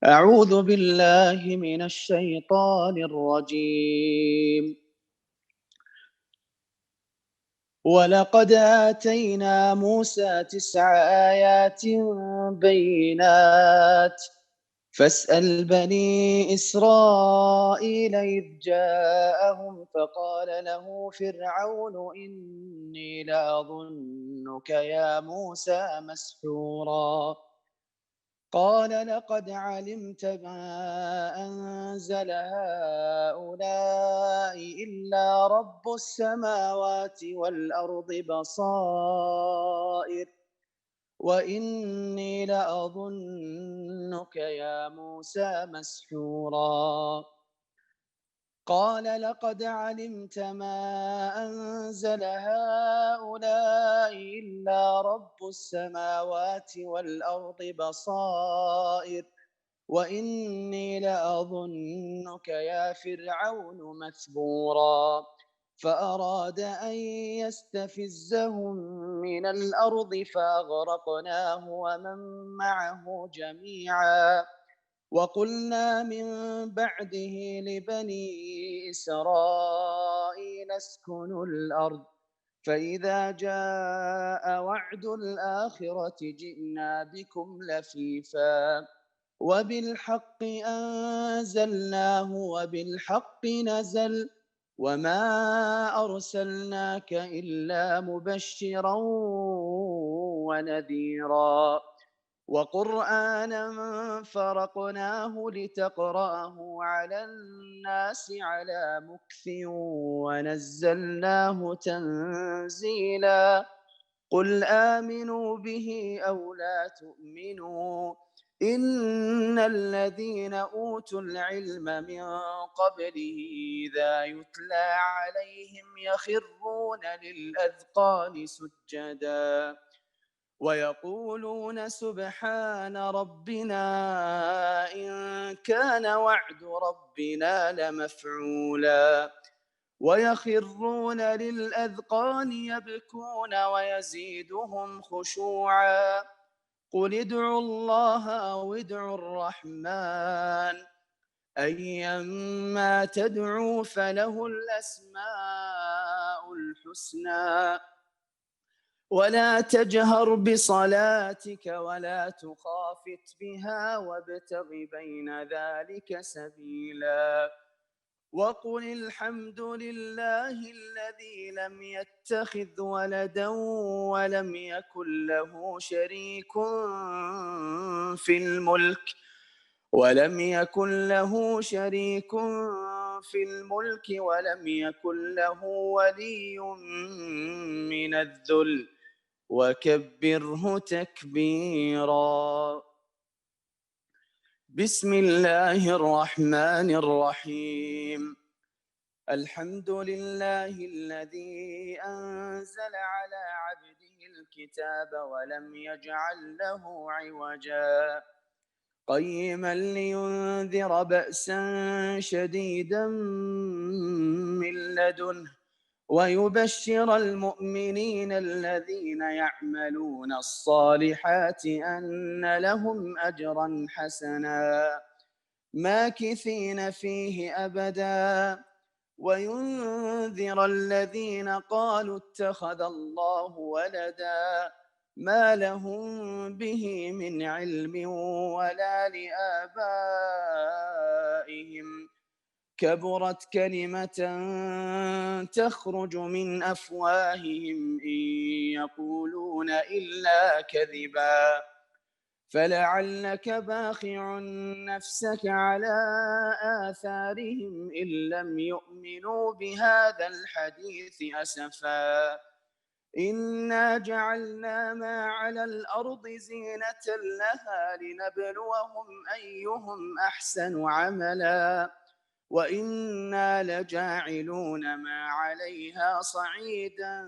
أعوذ بالله من الشيطان الرجيم. ولقد آتينا موسى 9 آيات بينات فاسأل بني إسرائيل إذ جاءهم فقال له فرعون إني لأظنك يا موسى مسحورا قال لقد علمت ما أنزل هؤلاء إلا رب السماوات والأرض بصائر وإني لأظنك يا موسى مسحورا قال لقد علمت ما أنزل هؤلاء إلا رب السماوات والأرض بصائر وإني لأظنك يا فرعون مثبورا فأراد أن يستفزهم من الأرض فأغرقناه ومن معه جميعا وقلنا من بعده لبني إسرائيل اسكنوا الأرض فإذا جاء وعد الآخرة جئنا بكم لفيفا وبالحق أنزلناه وبالحق نزل وما أرسلناك إلا مبشرا ونذيرا وقرآنا فرقناه لتقرأه على الناس على مكث ونزلناه تنزيلا قل آمنوا به أو لا تؤمنوا إن الذين أوتوا العلم من قبله إذا يتلى عليهم يخرون للأذقان سجدا ويقولون سبحان ربنا إن كان وعد ربنا لمفعولا ويخرون للأذقان يبكون ويزيدهم خشوعا قل ادعوا الله أو ادعوا الرحمن أيما تدعوا فله الأسماء الحسنى ولا تجهر بصلاتك ولا تخافت بها وابتغ بين ذلك سبيلا وقل الحمد لله الذي لم يتخذ ولدا ولم يكن له شريك في الملك ولم يكن له ولي من الذل وكبره تكبيرا بسم الله الرحمن الرحيم الحمد لله الذي أنزل على عبده الكتاب ولم يجعل له عوجا قيما لينذر بأسا شديدا من لدنه ويبشر المؤمنين الذين يعملون الصالحات أن لهم أجرا حسنا ماكثين فيه أبدا وينذر الذين قالوا اتخذ الله ولدا ما لهم به من علم ولا لآبائهم كبرت كلمة تخرج من أفواههم إن يقولون إلا كذبا فلعلك باخع نفسك على آثارهم إن لم يؤمنوا بهذا الحديث أسفا إنا جعلنا ما على الأرض زينة لها لنبلوهم أيهم أحسن عملا وإنا لجاعلون ما عليها صعيدا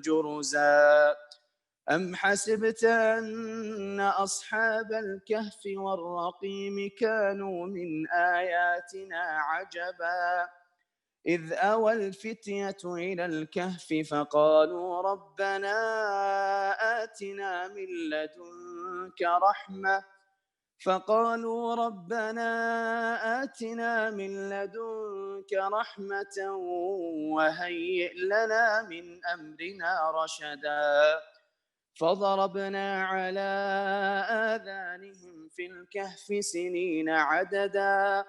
جرزا أم حسبت أن أصحاب الكهف والرقيم كانوا من آياتنا عجبا إذ أوى الفتية إلى الكهف فقالوا ربنا آتنا من لدنك رحمة فقالوا ربنا آتنا من لدنك رحمة وهيئ لنا من أمرنا رشدا فضربنا على آذانهم في الكهف سنين عددا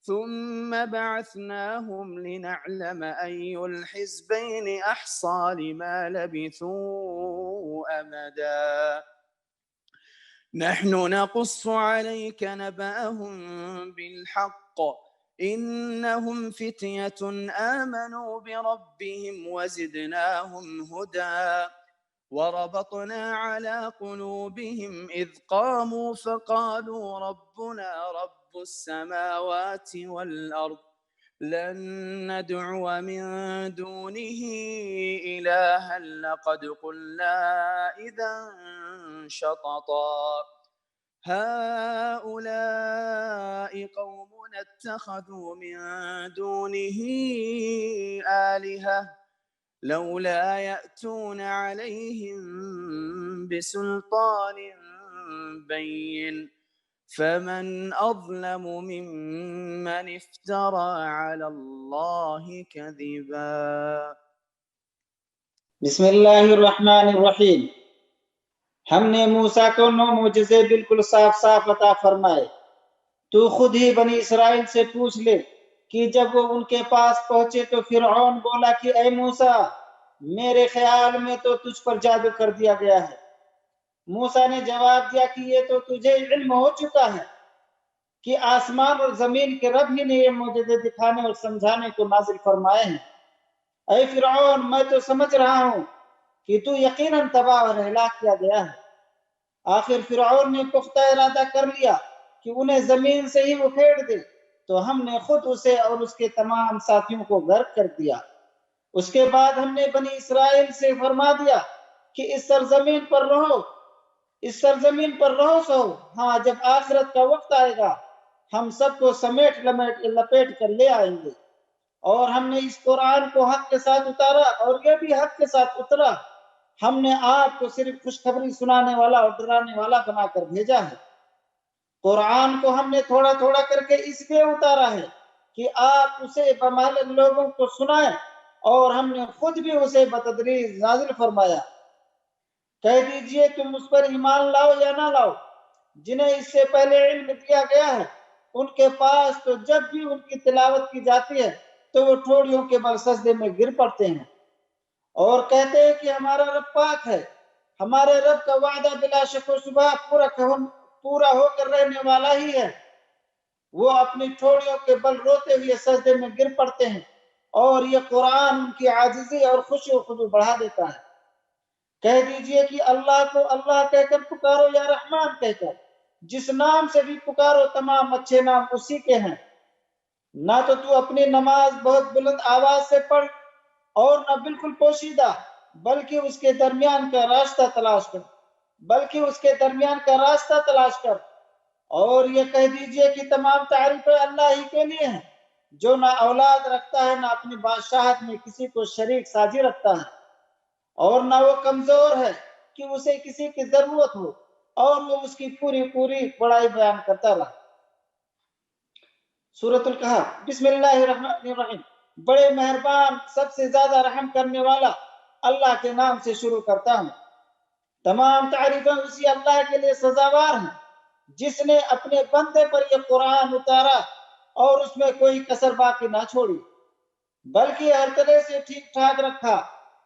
ثم بعثناهم لنعلم أي الحزبين أحصى لما لبثوا أمدا نحن نقص عليك نبأهم بالحق إنهم فتية آمنوا بربهم وزدناهم هدى وربطنا على قلوبهم إذ قاموا فقالوا ربنا رب السماوات والأرض لن ندعو من دونه إلها لقد قلنا إذا شططا هؤلاء قومنا اتخذوا من دونه آلهة لولا يأتون عليهم بسلطان بين فمن أظلم ممن افترى على الله كذبا بسم اللہ الرحمن الرحیم۔ ہم نے موسیٰ کو 9 معجزے بالکل صاف صاف عطا فرمائے۔ تو خود ہی بنی اسرائیل سے پوچھ لے کہ جب وہ ان کے پاس پہنچے تو فرعون بولا کہ اے موسیٰ میرے خیال میں تو تجھ پر جادو کر دیا گیا ہے۔ موسیٰ نے جواب دیا کہ یہ تو تجھے علم ہو چکا ہے کہ آسمان اور زمین کے رب ہی نے یہ معجزے دکھانے اور سمجھانے کو نازل فرمائے ہیں۔ اے فرعون میں تو سمجھ رہا ہوں کہ تو یقیناً تباہ اور ہلاک کیا گیا ہے۔ آخر فرعون نے پختہ ارادہ کر لیا کہ انہیں زمین سے ہی اکھیڑ دے، تو ہم نے خود اسے اور اس کے تمام ساتھیوں کو غرق کر دیا۔ اس کے بعد ہم نے بنی اسرائیل سے فرما دیا کہ اس سرزمین پر رہو سو، ہاں جب آخرت کا وقت آئے گا ہم سب کو سمیٹ لپیٹ کر لے آئیں گے۔ اور ہم نے اس قرآن کو حق کے ساتھ اتارا اور یہ بھی حق کے ساتھ اترا۔ ہم نے آپ کو صرف خوشخبری سنانے والا اور ڈرانے والا بنا کر بھیجا ہے۔ قرآن کو ہم نے تھوڑا تھوڑا کر کے اس لیے اتارا ہے کہ آپ اسے بمہلت لوگوں کو سنائیں، اور ہم نے خود بھی اسے بتدریج نازل فرمایا۔ کہہ دیجئے تم اس پر ایمان لاؤ یا نہ لاؤ جنہیں اس سے پہلے علم دیا گیا ہے، ان کے پاس تو جب بھی ان کی تلاوت کی جاتی ہے تو وہ ٹھوڑیوں کے بل سجدے میں گر پڑتے ہیں اور کہتے ہیں کہ ہمارا رب پاک ہے۔ ہمارے رب کا وعدہ بلا شک و شبہ پورا ہو کر رہنے والا ہی ہے۔ وہ اپنی ٹھوڑیوں کے بل روتے ہوئے سجدے میں گر پڑتے ہیں، اور یہ قرآن ان کی عاجزی اور خوشی و خضوع بڑھا دیتا ہے۔ کہہ دیجئے کہ اللہ کو اللہ کہہ کر پکارو یا رحمان کہہ کر، جس نام سے بھی پکارو تمام اچھے نام اسی کے ہیں۔ نہ تو اپنی نماز بہت بلند آواز سے پڑھ اور نہ بالکل پوشیدہ، بلکہ اس کے درمیان کا راستہ تلاش کر اور یہ کہہ دیجئے کہ تمام تعریفیں اللہ ہی کے لیے ہیں، جو نہ اولاد رکھتا ہے نہ اپنی بادشاہت میں کسی کو شریک ساجی رکھتا ہے، اور نہ وہ کمزور ہے کہ اسے کسی کی ضرورت ہو، اور وہ اس کی پوری بڑائی بیان کرتا رہا۔ سورۃ الکہف۔ بسم اللہ الرحمن الرحیم۔ بڑے مہربان سب سے زیادہ رحم کرنے والا اللہ کے نام سے شروع کرتا ہوں۔ تمام تعریفیں اسی اللہ کے لیے سزاوار ہیں جس نے اپنے بندے پر یہ قرآن اتارا اور اس میں کوئی کسر باقی نہ چھوڑی، بلکہ ہر طرح سے ٹھیک ٹھاک رکھا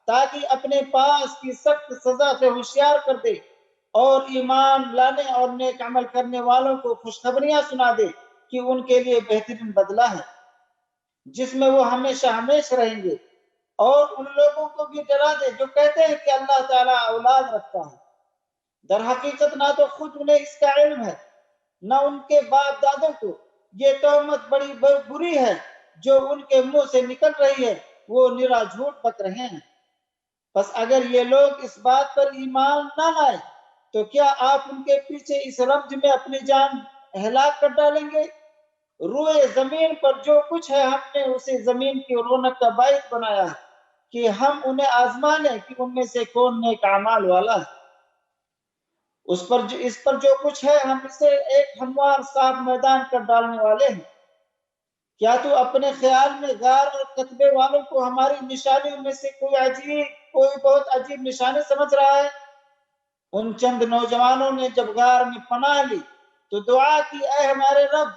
تاکہ اپنے پاس کی سخت سزا سے ہوشیار کر دے اور ایمان لانے اور نیک عمل کرنے والوں کو خوشخبریاں سنا دے کہ ان کے لیے بہترین بدلہ ہے جس میں وہ ہمیشہ رہیں گے، اور ان لوگوں کو بھی ڈرا دے جو کہتے ہیں کہ اللہ تعالیٰ اولاد رکھتا ہے۔ در حقیقت نہ تو خود انہیں اس کا علم ہے نہ ان کے باپ دادوں کو۔ یہ تہمت بڑی بری ہے جو ان کے منہ سے نکل رہی ہے، وہ نرا جھوٹ بک رہے ہیں۔ بس اگر یہ لوگ اس بات پر ایمان نہ لائیں تو کیا آپ ان کے پیچھے اس رمج میں اپنی جان ہلاک کر ڈالیں گے؟ روئے زمین پر جو کچھ ہے ہم نے اسے زمین کی رونق کا باعث بنایا ہے کہ ہم انہیں آزما لیں کہ ان میں سے کون نیک اعمال والا ہے۔ اس پر جو کچھ ہے ہم اسے ایک ہموار صاف میدان کر ڈالنے والے ہیں۔ کیا تو اپنے خیال میں غار اور قصبے والوں کو ہماری نشانیوں میں سے کوئی بہت عجیب نشانی سمجھ رہا ہے؟ ان چند نوجوانوں نے جب غار میں پناہ لی تو دعا کی، اے ہمارے رب،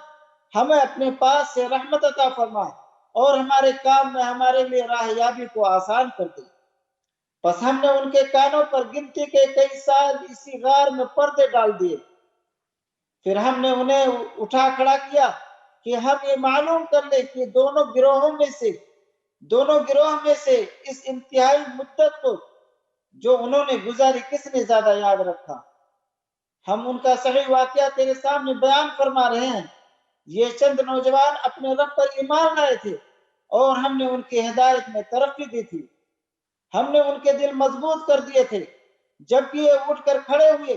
ہمیں اپنے پاس سے رحمت عطا فرما اور ہمارے کام میں ہمارے لیے راہیابی کو آسان کر دے۔ پس ہم نے ان کے کانوں پر گنتی کے کئی سال اسی غار میں پردے ڈال دیے۔ پھر ہم نے انہیں اٹھا کھڑا کیا کہ ہم یہ معلوم کر لیں کہ دونوں گروہوں میں سے اس انتہائی مدت کو جو انہوں نے گزاری کس نے زیادہ یاد رکھا۔ ہم ان کا صحیح واقعہ تیرے سامنے بیان فرما رہے ہیں۔ یہ چند نوجوان اپنے رب پر ایمان لائے تھے اور ہم نے ان کی ہدایت میں ترقی دی تھی۔ ہم نے ان کے دل مضبوط کر دیے تھے جبکہ یہ اٹھ کر کھڑے ہوئے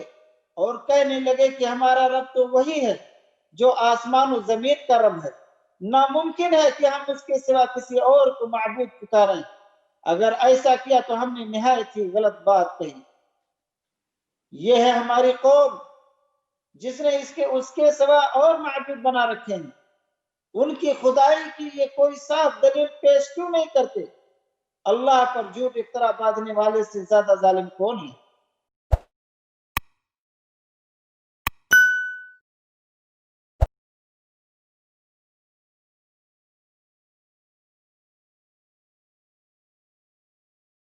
اور کہنے لگے کہ ہمارا رب تو وہی ہے جو آسمان و زمین کا رب ہے، ناممکن ہے کہ ہم اس کے سوا کسی اور کو معبود پکاریں، اگر ایسا کیا تو ہم نے نہایت ہی غلط بات کہی۔ یہ ہے ہماری قوم جس نے اس کے سوا اور معبود بنا رکھے ہیں، ان کی خدائی کی یہ کوئی صاف دلیل پیش کیوں نہیں کرتے؟ اللہ پر جھوٹ افطرا باندھنے والے سے زیادہ ظالم کون ہے؟